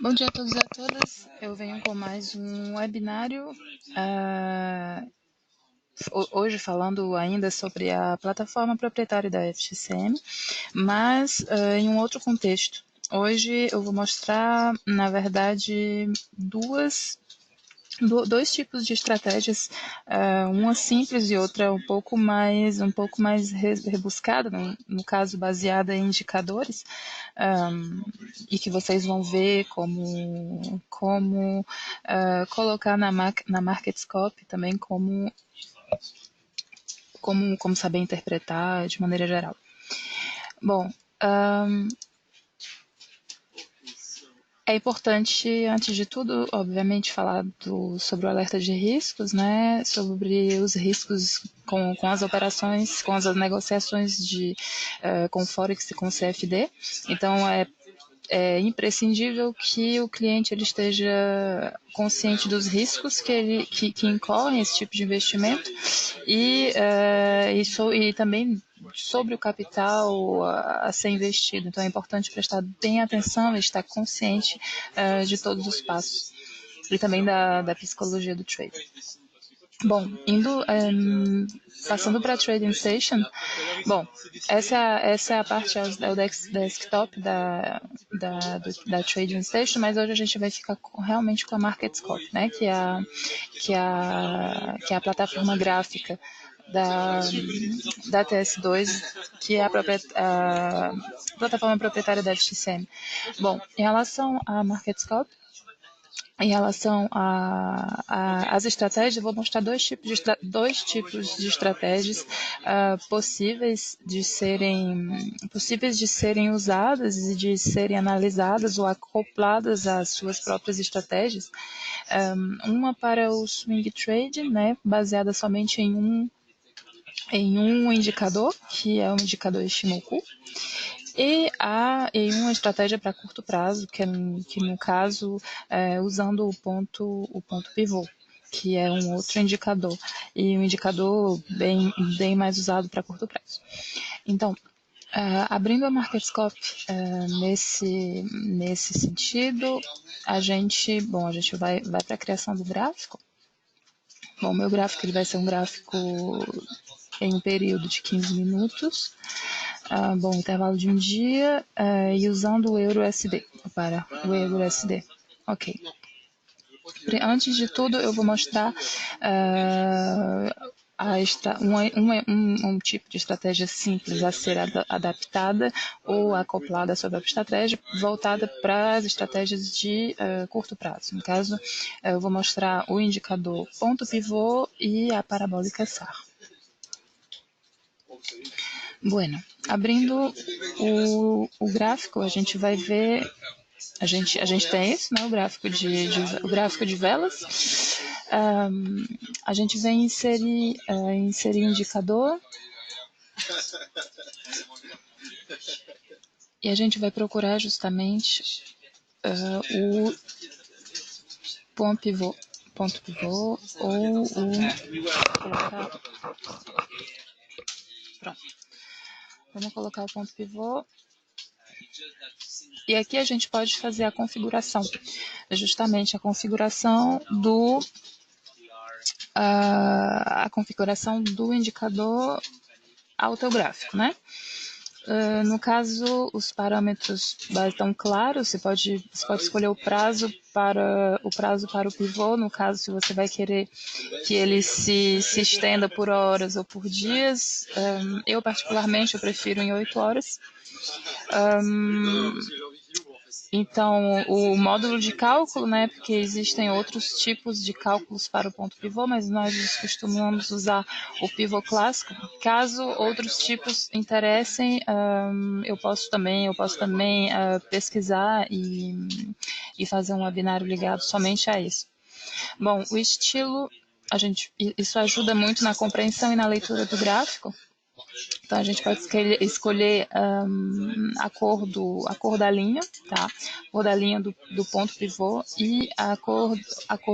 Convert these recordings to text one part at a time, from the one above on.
Bom dia a todos e a todas. Eu venho com mais um webinário, hoje falando ainda sobre a plataforma proprietária da FXCM, mas em um outro contexto. Hoje eu vou mostrar, na verdade, dois tipos de estratégias, uma simples e outra um pouco mais rebuscada, no caso baseada em indicadores, e que vocês vão ver como colocar na MarketScope também como saber interpretar de maneira geral. Bom, é importante, antes de tudo, obviamente, falar sobre o alerta de riscos, né? Sobre os riscos com as operações, com as negociações com o Forex e com o CFD. Então, é imprescindível que o cliente ele esteja consciente dos riscos que incorrem esse tipo de investimento e também sobre o capital a ser investido. Então é importante prestar bem atenção e estar consciente de todos os passos e também da psicologia do trade. Bom, passando para a Trading Station, bom, essa é a parte, é o desktop da Trading Station, mas hoje a gente vai ficar realmente com a MarketScope, né, que é a plataforma gráfica da TS2, que é a plataforma proprietária da FXCM. Bom, em relação à MarketScope, em relação às estratégias, eu vou mostrar dois tipos de estratégias possíveis de serem usadas e de serem analisadas ou acopladas às suas próprias estratégias. Uma para o swing trading, né, baseada somente em um indicador, que é o indicador Ishimoku, e uma estratégia para curto prazo, que no caso, usando o ponto pivô, que é um outro indicador, e um indicador bem mais usado para curto prazo. Então, abrindo a MarketScope nesse sentido, a gente vai para a criação do gráfico. Bom, o meu gráfico ele vai ser um gráfico em um período de 15 minutos, bom, intervalo de um dia, e usando o EURUSD, para o EURUSD. Ok. Antes de tudo, eu vou mostrar um tipo de estratégia simples a ser adaptada ou acoplada à sua própria estratégia, voltada para as estratégias de curto prazo. No caso, eu vou mostrar o indicador ponto pivô e a parabólica SAR. Bueno, abrindo o gráfico, a gente vai ver, a gente tem isso, né, o gráfico de velas. A gente vem inserir indicador e a gente vai procurar justamente o ponto pivô ou pronto. Vamos colocar o ponto pivô. E aqui a gente pode fazer a configuração, justamente a configuração do indicador autográfico, né? No caso, os parâmetros estão claros, você pode escolher o prazo para o pivô, no caso, se você vai querer que ele se estenda por horas ou por dias. Eu, particularmente, eu prefiro em 8 horas. Então, o módulo de cálculo, né, porque existem outros tipos de cálculos para o ponto pivô, mas nós costumamos usar o pivô clássico. Caso outros tipos interessem, eu posso também pesquisar e fazer um webinário ligado somente a isso. Bom, o estilo, isso ajuda muito na compreensão e na leitura do gráfico. Então, a gente pode escolher a cor da linha, tá? A cor da linha do ponto pivô e a cor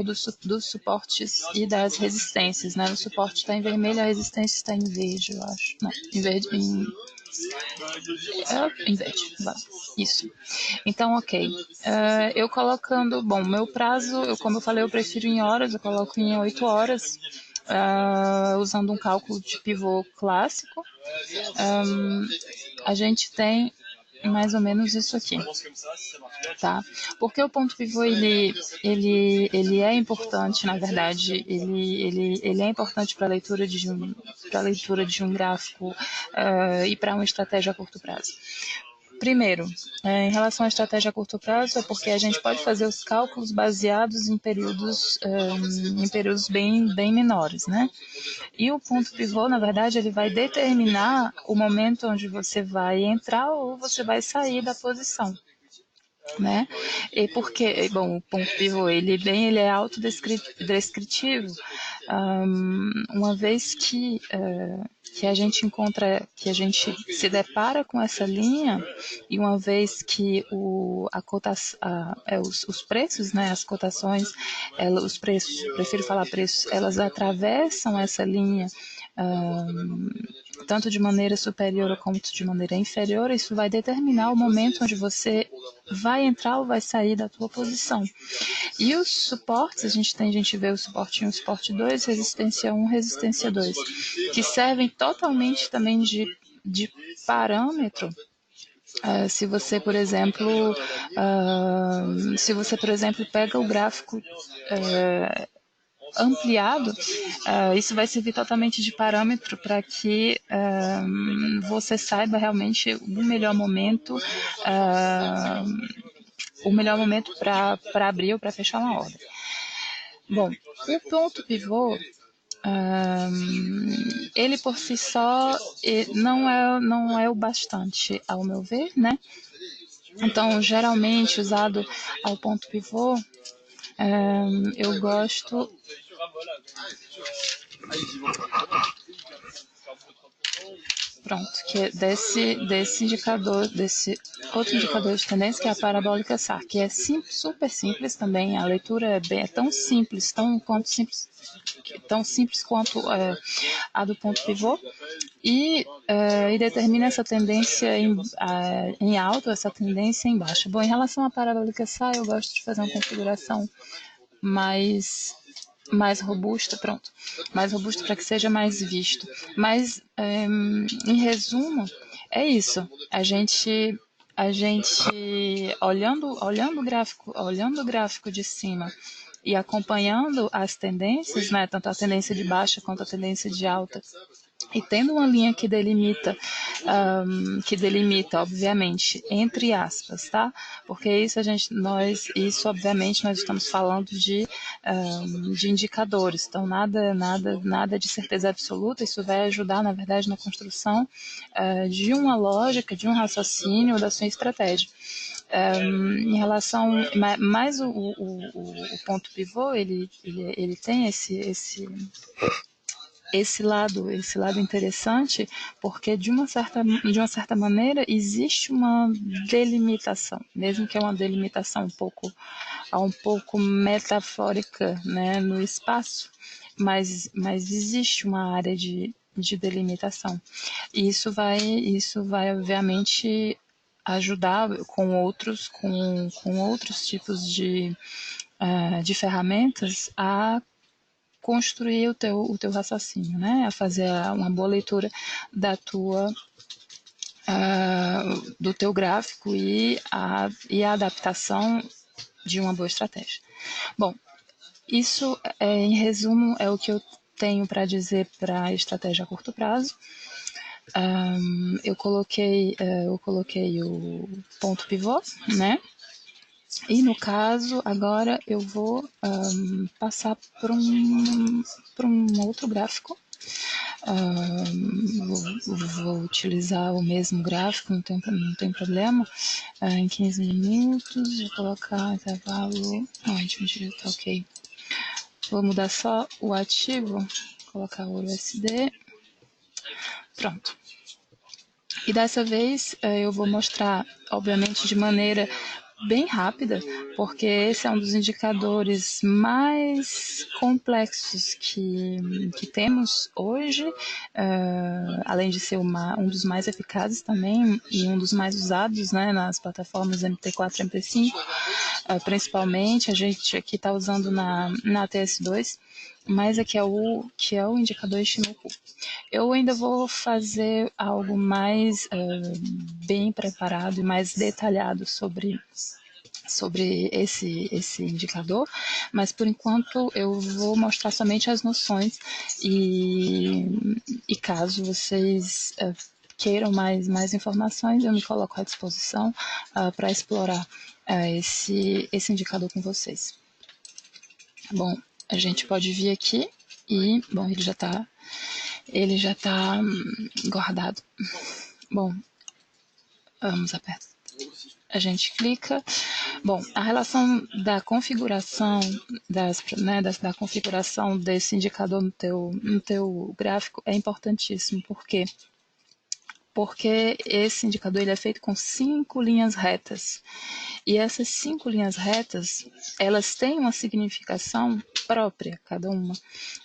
dos suportes e das resistências, né? O suporte está em vermelho, a resistência está em verde, eu acho. Não, em verde, Inverte, isso. Então, ok. Eu colocando, bom, meu prazo, como eu falei, eu prefiro em horas, eu coloco em 8 horas, usando um cálculo de pivô clássico. A gente tem mais ou menos isso aqui, tá? Porque o ponto pivô, ele é importante, na verdade, ele é importante para a leitura de um gráfico e para uma estratégia a curto prazo. Primeiro, em relação à estratégia a curto prazo, é porque a gente pode fazer os cálculos baseados em períodos bem menores, né? E o ponto pivô, na verdade, ele vai determinar o momento onde você vai entrar ou você vai sair da posição, né? E porque, bom, o ponto pivô, ele é autodescritivo, uma vez que a gente encontra, que a gente se depara com essa linha, e uma vez que os preços, né, as cotações, os preços, prefiro falar preços, elas atravessam essa linha, tanto de maneira superior quanto de maneira inferior, isso vai determinar o momento onde você vai entrar ou vai sair da tua posição. E os suportes, a gente vê o suporte 1, o suporte 2, resistência 1, resistência 2, que servem totalmente também de parâmetro. Se você, por exemplo, pega o gráfico ampliado, isso vai servir totalmente de parâmetro para que você saiba realmente o melhor momento para abrir ou para fechar uma ordem. Bom, o ponto pivô, ele por si só não é o bastante, ao meu ver, né? Então, geralmente usado ao ponto pivô, eu gosto que é desse indicador, desse outro indicador de tendência, que é a parabólica SAR, que é super simples também, a leitura é tão simples quanto a do ponto pivô, e determina essa tendência em alta, essa tendência em baixa. Bom, em relação à parabólica SAR, eu gosto de fazer uma configuração mais robusta, mais robusta para que seja mais visto. Mas, em resumo, é isso. A gente olhando o gráfico de cima e acompanhando as tendências, né, tanto a tendência de baixa quanto a tendência de alta, e tendo uma linha que delimita, obviamente, entre aspas, tá? Porque isso obviamente, nós estamos falando de indicadores, então nada de certeza absoluta, isso vai ajudar, na verdade, na construção de uma lógica, de um raciocínio da sua estratégia. Em relação, mas o ponto pivô, ele tem esse lado interessante, porque de uma certa maneira existe uma delimitação, mesmo que é uma delimitação um pouco metafórica, né, no espaço, mas existe uma área de delimitação. E isso vai obviamente ajudar com outros tipos de ferramentas a construir o teu raciocínio, né? A fazer uma boa leitura do teu gráfico e a adaptação de uma boa estratégia. Bom, isso, em resumo, é o que eu tenho para dizer para a estratégia a curto prazo. Eu coloquei o ponto pivô, né? E no caso, agora eu vou passar para um outro gráfico. Vou utilizar o mesmo gráfico, não tem problema. Em 15 minutos, vou colocar intervalo. Tá ok. Vou mudar só o ativo, colocar o USD. Pronto. E dessa vez eu vou mostrar, obviamente, de maneira bem rápida, porque esse é um dos indicadores mais complexos que temos hoje, além de ser um dos mais eficazes também e um dos mais usados, né, nas plataformas MP4 e MP5, principalmente. A gente aqui está usando na TS2, mas aqui que é o indicador Ishimoku. Eu ainda vou fazer algo mais bem preparado e mais detalhado sobre esse indicador, mas por enquanto eu vou mostrar somente as noções e caso vocês queiram mais informações, eu me coloco à disposição para explorar esse indicador com vocês. Bom, a gente pode vir aqui e, bom, ele já tá guardado. Bom, vamos apertar. A gente clica. Bom, a relação da configuração da configuração desse indicador no teu gráfico é importantíssimo. Por quê? Porque esse indicador ele é feito com 5 linhas retas. E essas 5 linhas retas, elas têm uma significação própria, cada uma.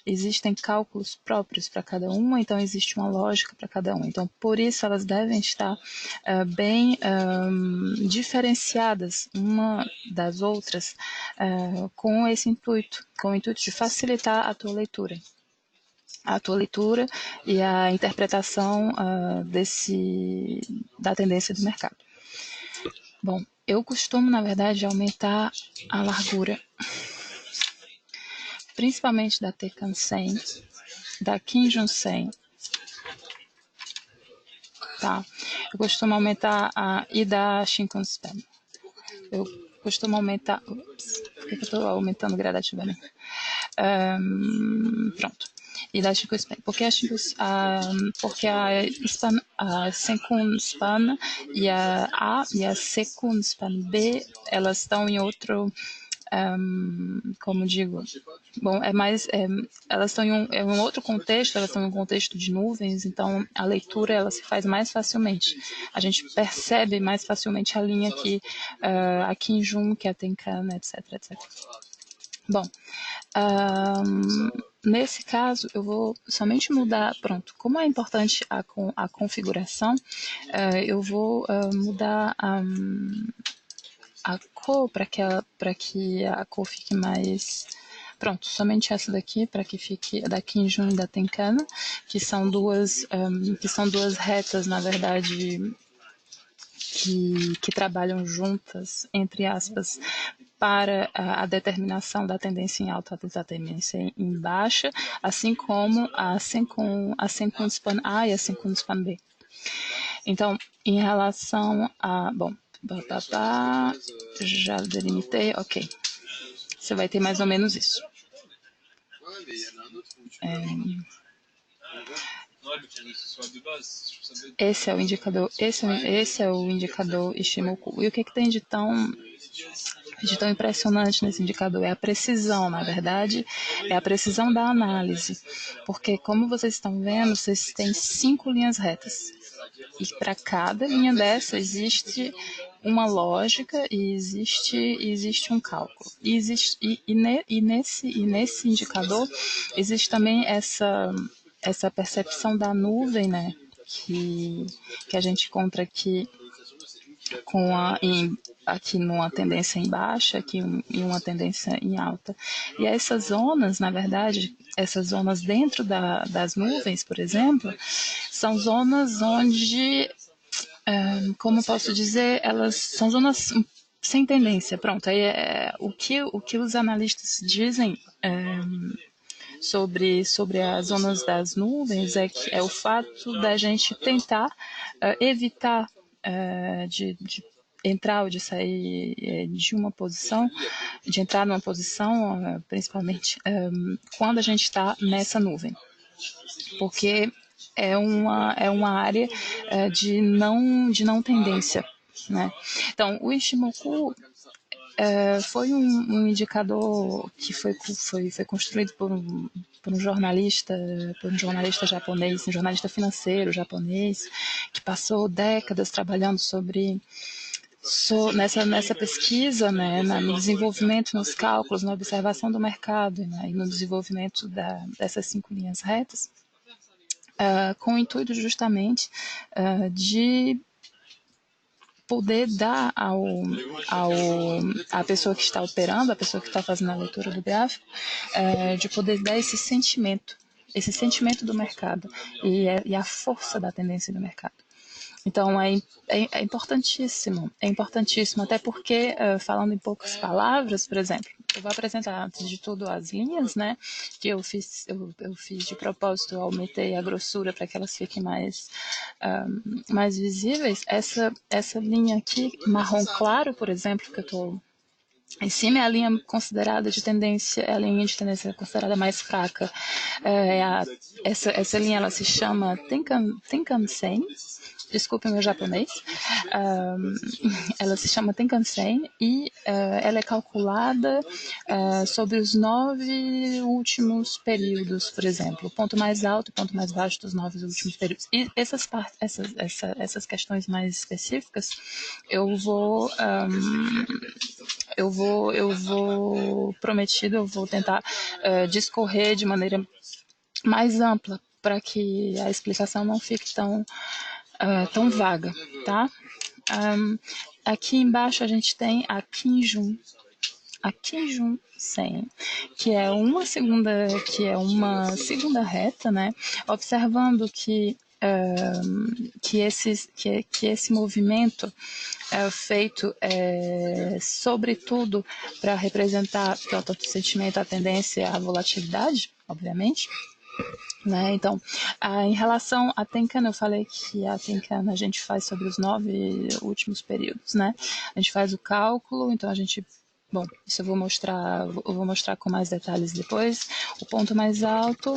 Existem cálculos próprios para cada uma, então existe uma lógica para cada uma. Então, por isso, elas devem estar bem diferenciadas uma das outras com esse intuito, com o intuito de facilitar a tua leitura e a interpretação da tendência do mercado. Bom, eu costumo, na verdade, aumentar a largura, principalmente da Tenkan 100, da Kijun 100, tá? Eu costumo aumentar e da Shinkan Span. Eu costumo aumentar... Ups, por que eu estou aumentando gradativamente? Pronto. E da Shinkan Span. Porque a Senkun Span e a A e a Sekun Span B, elas estão em outro... como digo, bom, elas estão em um outro contexto, elas estão em um contexto de nuvens, então a leitura ela se faz mais facilmente. A gente percebe mais facilmente a linha que a Kijun, que a Tenkan, etc, etc. Bom, nesse caso eu vou somente mudar, pronto, como é importante a configuração, eu vou mudar a cor para que a cor fique mais... Pronto, somente essa daqui, para que fique da Kijun e da Tenkan, que são duas retas, na verdade, que trabalham juntas, entre aspas, para a determinação da tendência em alta e da tendência em baixa, assim como a Senkun Span A e a Senkun Span B. Então, em relação a... Bom, já delimitei, ok. Você vai ter mais ou menos isso. Esse é o indicador Ishimoku. E o que tem de tão impressionante nesse indicador? É a precisão, na verdade, é a precisão da análise. Porque, como vocês estão vendo, vocês têm 5 linhas retas. E para cada linha dessa existe uma lógica e existe um cálculo. E nesse indicador existe também essa percepção da nuvem, né, que a gente encontra aqui aqui numa tendência em baixa, aqui em uma tendência em alta. E essas zonas, na verdade, essas zonas dentro das nuvens, por exemplo, são zonas onde, como posso dizer, elas são zonas sem tendência. Pronto, aí o que os analistas dizem sobre as zonas das nuvens é o fato da gente tentar evitar de entrar ou de sair de uma posição, de entrar numa posição, principalmente quando a gente está nessa nuvem, porque é uma área de não tendência, né? Então, o Ishimoku foi um indicador que foi construído por um jornalista japonês, um jornalista financeiro japonês, que passou décadas trabalhando sobre nessa pesquisa, né, no desenvolvimento, nos cálculos, na observação do mercado, né, e no desenvolvimento dessas 5 linhas retas, com o intuito justamente de poder dar à pessoa que está operando, a pessoa que está fazendo a leitura do gráfico, de poder dar esse sentimento do mercado e a força da tendência do mercado. Então, é importantíssimo, até porque, falando em poucas palavras, por exemplo, eu vou apresentar, antes de tudo, as linhas, né, que eu fiz de propósito, eu aumentei a grossura para que elas fiquem mais visíveis. Essa linha aqui, marrom claro, por exemplo, que eu estou em cima, é a linha considerada de tendência, é a linha de tendência considerada mais fraca. Essa linha, ela se chama Tenkan-sen. Desculpe o meu japonês. Ela se chama Tenkan-sen e ela é calculada sobre os 9 últimos períodos, por exemplo, o ponto mais alto e o ponto mais baixo dos 9 últimos períodos. E essas questões mais específicas, eu vou tentar discorrer de maneira mais ampla para que a explicação não fique tão vaga, tá? Aqui embaixo a gente tem a Kijun-sen, que é uma segunda reta, né? Observando que esse movimento é feito sobretudo para representar o sentimento, a tendência, a volatilidade, obviamente. Né? Então, em relação à Tenkan, eu falei que a Tenkan a gente faz sobre os 9 últimos períodos, né? A gente faz o cálculo, então isso eu vou mostrar com mais detalhes depois. O ponto mais alto,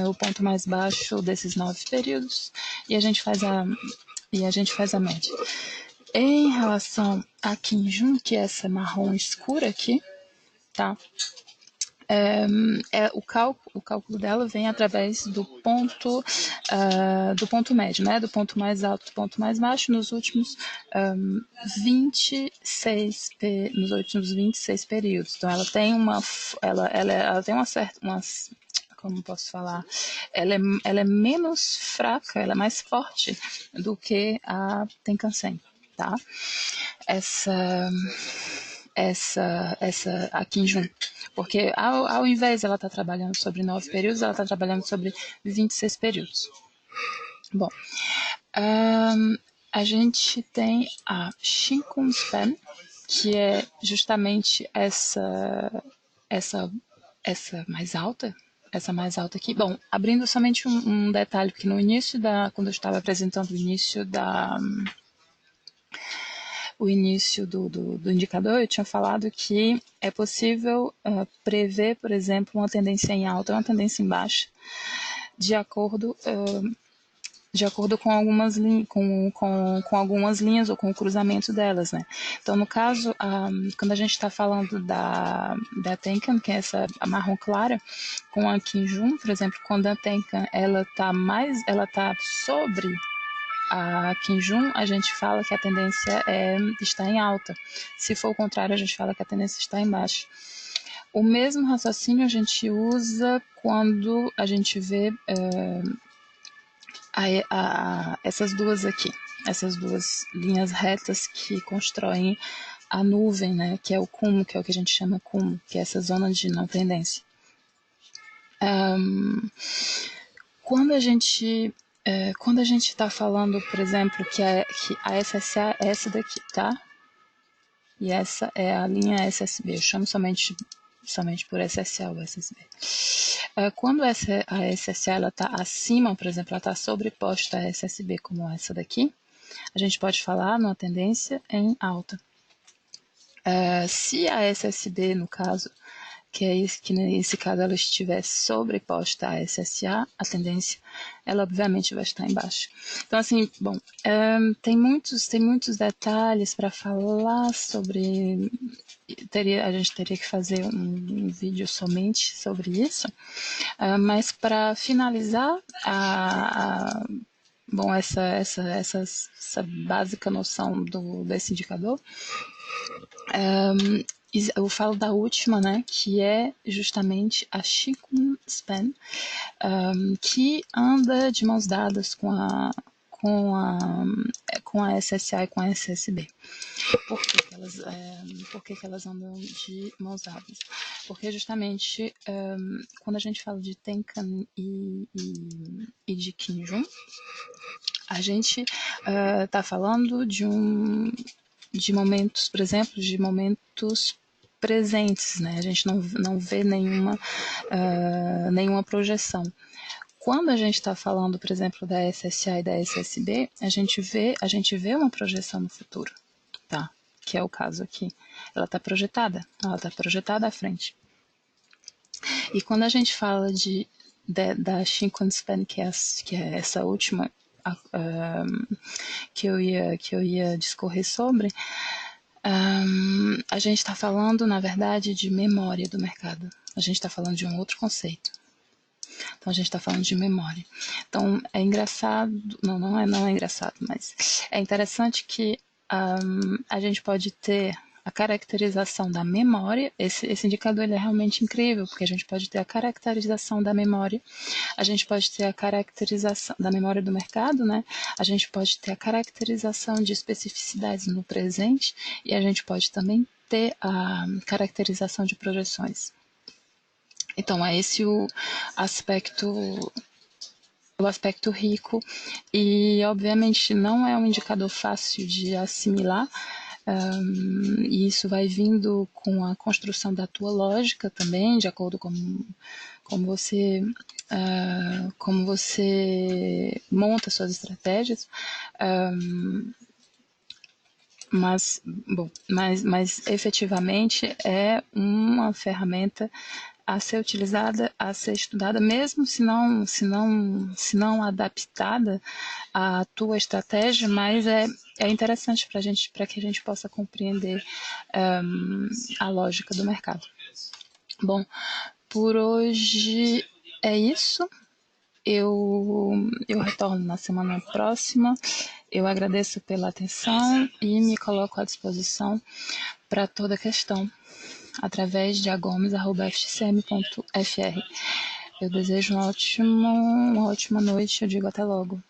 o ponto mais baixo desses 9 períodos, e a gente faz a média. Em relação a Kijun, que é essa marrom escura aqui, tá? O cálculo dela vem através do ponto médio, né? Do ponto mais alto, do ponto mais baixo, nos últimos 26 períodos. Então, ela tem ela tem uma certa, como posso falar, ela é menos fraca, ela é mais forte do que a Tenkan-sen, tá? A Kijun, porque ao invés ela estar trabalhando sobre 9 períodos, ela está trabalhando sobre 26 períodos. Bom, a gente tem a Shinkunspen, que é justamente essa mais alta, aqui. Bom, abrindo somente um detalhe, porque no início quando eu estava apresentando o início do indicador, eu tinha falado que é possível prever, por exemplo, uma tendência em alta e uma tendência em baixa, de acordo com algumas linhas ou com o cruzamento delas, né? Então, no caso, quando a gente está falando da Tenkan, que é essa marrom clara, com a Kijun, por exemplo, quando a Tenkan ela tá sobre a Kijun, a gente fala que a tendência está em alta. Se for o contrário, a gente fala que a tendência está em baixa. O mesmo raciocínio a gente usa quando a gente vê essas duas aqui, essas duas linhas retas que constroem a nuvem, né, que é o Kumo, que é o que a gente chama Kumo, que é essa zona de não tendência. Quando a gente está falando, por exemplo, que a SSA é essa daqui, tá? E essa é a linha SSB, eu chamo somente por SSA ou SSB. Quando a SSA está acima, por exemplo, ela está sobreposta à SSB, como essa daqui, a gente pode falar numa tendência em alta. Se a SSB, no caso, que nesse caso ela estiver sobreposta à SSA, a tendência, ela obviamente vai estar em baixa. Então, assim, bom, tem muitos detalhes para falar sobre. A gente teria que fazer um vídeo somente sobre isso, mas para finalizar Bom, essa básica noção desse indicador. Eu falo da última, né, que é justamente a Shikun Span, que anda de mãos dadas com a SSA e com a SSB. Por que elas andam de mãos dadas? Porque justamente quando a gente fala de Tenkan e de Kinjun, a gente está falando de momentos, por exemplo, de momentos presentes, né? A gente não vê nenhuma projeção. Quando a gente está falando, por exemplo, da SSA e da SSB, a gente vê uma projeção no futuro, tá? Que é o caso aqui. Ela está projetada à frente. E quando a gente fala da Shinkan Span, que é essa última que eu ia discorrer sobre, a gente está falando, na verdade, de memória do mercado. A gente está falando de um outro conceito. Então, a gente está falando de memória. Então, é engraçado, não é engraçado, mas é interessante que a gente pode ter a caracterização da memória. Esse indicador ele é realmente incrível, porque a gente pode ter a caracterização da memória, a gente pode ter a caracterização da memória do mercado, né? A gente pode ter a caracterização de especificidades no presente e a gente pode também ter a caracterização de projeções. Então, é esse o aspecto rico e, obviamente, não é um indicador fácil de assimilar, e isso vai vindo com a construção da tua lógica também, de acordo com como você monta suas estratégias. Mas efetivamente é uma ferramenta a ser utilizada, a ser estudada, mesmo se não adaptada à tua estratégia, mas é interessante para que a gente possa compreender a lógica do mercado. Bom, por hoje é isso. Eu retorno na semana próxima. Eu agradeço pela atenção e me coloco à disposição para toda questão através de agomes@ftcm.fr. Eu desejo uma ótima noite, eu digo até logo.